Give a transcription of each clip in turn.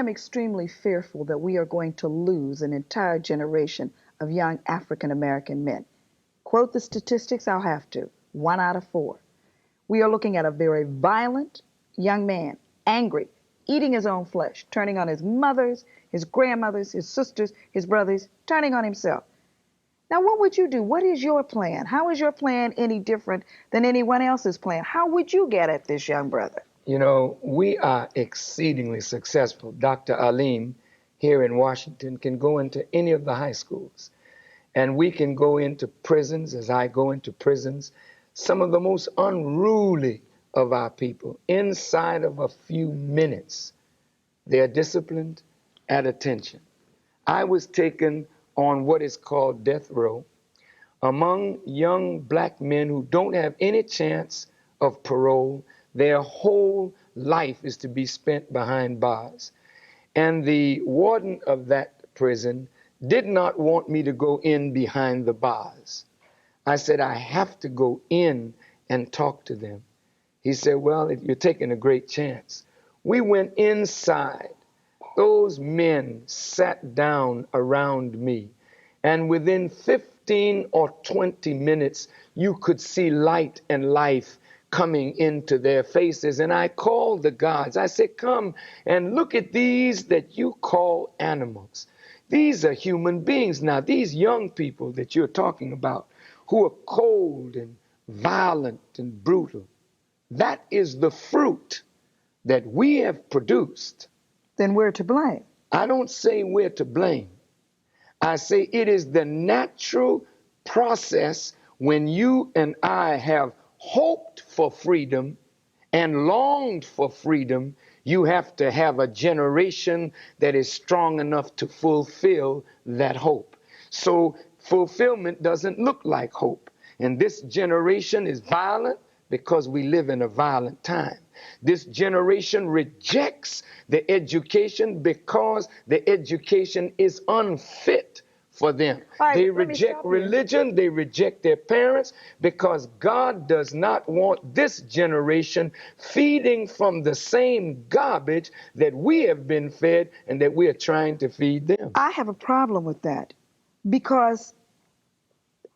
am extremely fearful that we are going to lose an entire generation of young African American men. Quote the statistics, I'll have to. 1 out of 4. We are looking at a very violent young man, angry, eating his own flesh, turning on his mothers, his grandmothers, his sisters, his brothers, turning on himself. Now, what would you do? What is your plan? How is your plan any different than anyone else's plan? How would you get at this young brother? You know, we are exceedingly successful. Dr. Alim here in Washington can go into any of the high schools, and we can go into prisons, as I go into prisons, some of the most unruly of our people. Inside of a few minutes, they are disciplined at attention. I was taken on what is called death row among young black men who don't have any chance of parole. Their whole life is to be spent behind bars. And the warden of that prison did not want me to go in behind the bars. I said, I have to go in and talk to them. He said, well, you're taking a great chance. We went inside. Those men sat down around me, and within 15 or 20 minutes, you could see light and life coming into their faces. And I called the guards. I said, come and look at these that you call animals. These are human beings. Now, these young people that you're talking about, who are cold and violent and brutal, that is the fruit that we have produced. Then we're to blame. I don't say we're to blame. I say it is the natural process when you and I have hoped for freedom and longed for freedom. You have to have a generation that is strong enough to fulfill that hope. So fulfillment doesn't look like hope. And this generation is violent because we live in a violent time. This generation rejects the education because the education is unfit for them. Right, they reject religion, they reject their parents, because God does not want this generation feeding from the same garbage that we have been fed and that we are trying to feed them. I have a problem with that, because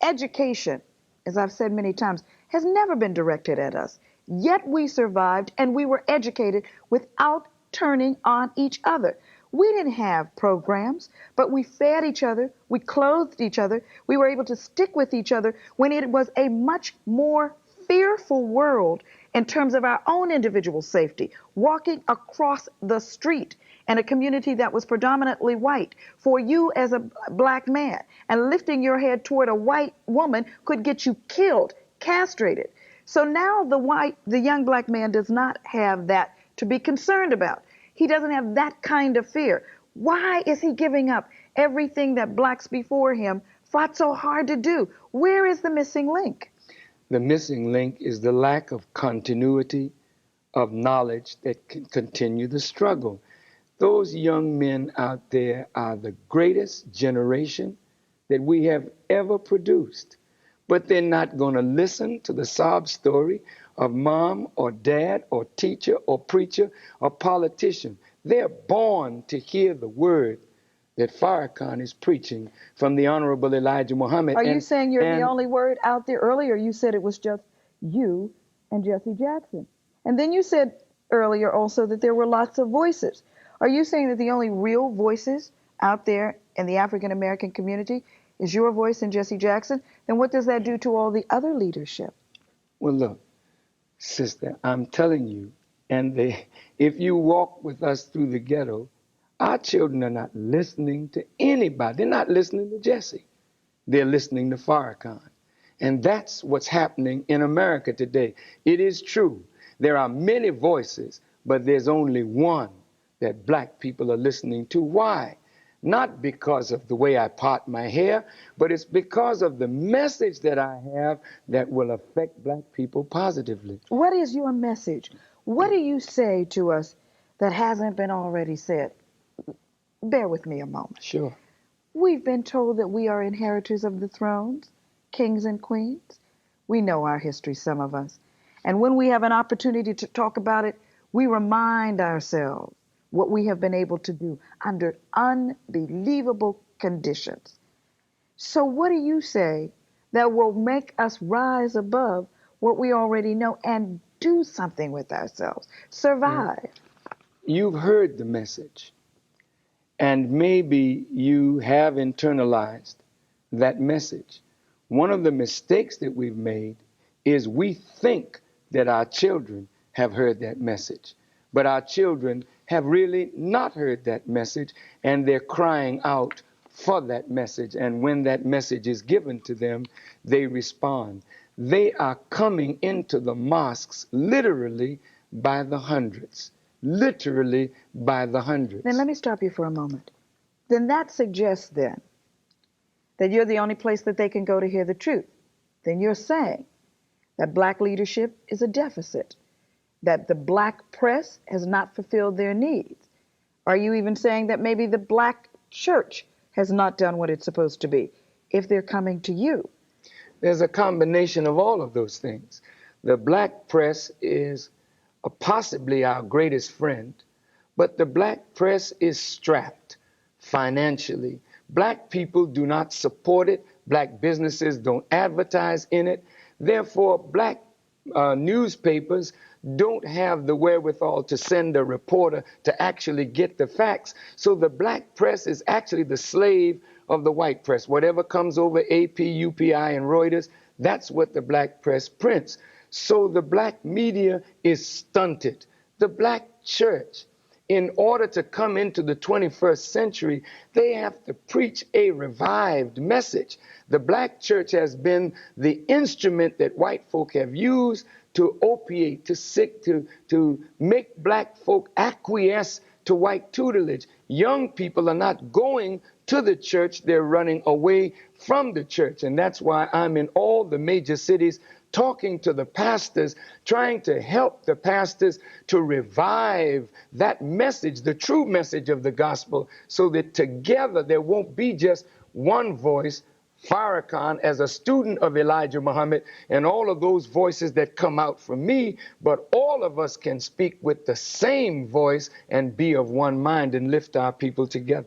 education, as I've said many times, has never been directed at us. Yet we survived and we were educated without turning on each other. We didn't have programs, but we fed each other, we clothed each other, we were able to stick with each other when it was a much more fearful world in terms of our own individual safety. Walking across the street in a community that was predominantly white, for you as a black man, and lifting your head toward a white woman could get you killed, castrated. So now the young black man does not have that to be concerned about. He doesn't have that kind of fear. Why is he giving up everything that blacks before him fought so hard to do? Where is the missing link? The missing link is the lack of continuity of knowledge that can continue the struggle. Those young men out there are the greatest generation that we have ever produced. But they're not going to listen to the sob story of mom or dad or teacher or preacher or politician. They're born to hear the word that Farrakhan is preaching from the Honorable Elijah Muhammad. Are you saying you're the only word out there? Earlier you said it was just you and Jesse Jackson. And then you said earlier also that there were lots of voices. Are you saying that the only real voices out there in the African American community is your voice and Jesse Jackson? Then what does that do to all the other leadership? Well, look, sister, I'm telling you, if you walk with us through the ghetto, our children are not listening to anybody. They're not listening to Jesse. They're listening to Farrakhan. And that's what's happening in America today. It is true. There are many voices, but there's only one that black people are listening to. Why? Not because of the way I part my hair, but it's because of the message that I have that will affect black people positively. What is your message? What do you say to us that hasn't been already said? Bear with me a moment. Sure. We've been told that we are inheritors of the thrones, kings and queens. We know our history, some of us. And when we have an opportunity to talk about it, we remind ourselves what we have been able to do under unbelievable conditions. So, what do you say that will make us rise above what we already know and do something with ourselves, survive? You've heard the message, and maybe you have internalized that message. One of the mistakes that we've made is we think that our children have heard that message, but our children have really not heard that message, and they're crying out for that message. And when that message is given to them, they respond. They are coming into the mosques literally by the hundreds. Literally by the hundreds. Then let me stop you for a moment. Then that suggests then that you're the only place that they can go to hear the truth. Then you're saying that black leadership is a deficit, that the black press has not fulfilled their needs. Are you even saying that maybe the black church has not done what it's supposed to be if they're coming to you? There's a combination of all of those things. The black press is possibly our greatest friend, but the black press is strapped financially. Black people do not support it. Black businesses don't advertise in it. Therefore, black newspapers don't have the wherewithal to send a reporter to actually get the facts. So the black press is actually the slave of the white press. Whatever comes over AP, UPI, and Reuters, that's what the black press prints. So the black media is stunted. The black church, in order to come into the 21st century, they have to preach a revived message. The black church has been the instrument that white folk have used to opiate, to make black folk acquiesce to white tutelage. Young people are not going to the church, they're running away from the church. And that's why I'm in all the major cities talking to the pastors, trying to help the pastors to revive that message, the true message of the gospel, so that together there won't be just one voice, Farrakhan, as a student of Elijah Muhammad, and all of those voices that come out from me, but all of us can speak with the same voice and be of one mind and lift our people together.